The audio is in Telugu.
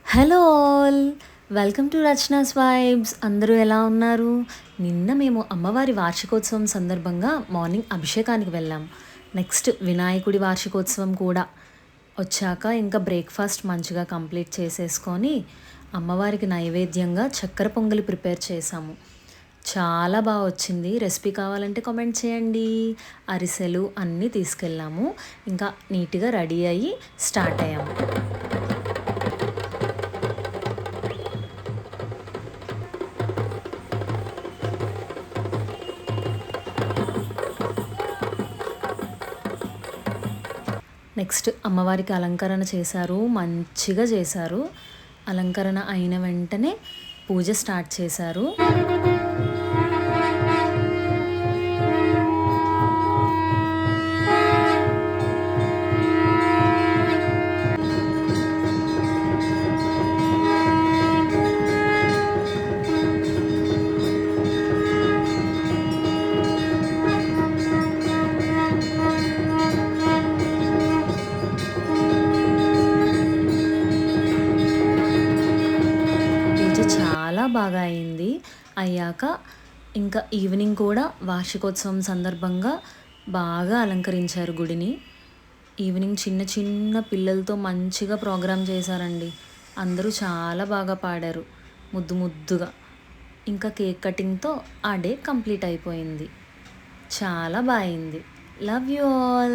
Hello all, welcome to Rachana's vibes. అందరూ ఎలా ఉన్నారు? నిన్న మేము అమ్మవారి వార్షికోత్సవం సందర్భంగా మార్నింగ్ అభిషేకానికి వెళ్ళాం. నెక్స్ట్ వినాయకుడి వార్షికోత్సవం కూడా వచ్చాక ఇంకా బ్రేక్ఫాస్ట్ మంచిగా కంప్లీట్ చేసేసుకొని అమ్మవారికి నైవేద్యంగా చక్కెర పొంగలి ప్రిపేర్ చేసాము. చాలా బాగా వచ్చింది. రెసిపీ కావాలంటే కామెంట్ చేయండి. అరిసెలు అన్నీ తీసుకెళ్ళాము. ఇంకా నీట్గా రెడీ అయ్యి స్టార్ట్ అయ్యాము. నెక్స్ట్ అమ్మవారికి అలంకరణ చేశారు, మంచిగా చేశారు. అలంకరణ అయిన వెంటనే పూజ స్టార్ట్ చేశారు. పూజ చాలా బాగా అయింది. అయ్యాక ఇంకా ఈవినింగ్ కూడా వార్షికోత్సవం సందర్భంగా బాగా అలంకరించారు గుడిని. ఈవినింగ్ చిన్న చిన్న పిల్లలతో మంచిగా ప్రోగ్రామ్ చేశారండి. అందరూ చాలా బాగా పాడారు, ముద్దు ముద్దుగా. ఇంకా కేక్ కటింగ్తో ఆ డే కంప్లీట్ అయిపోయింది. చాలా బాగా అయింది. Love you all.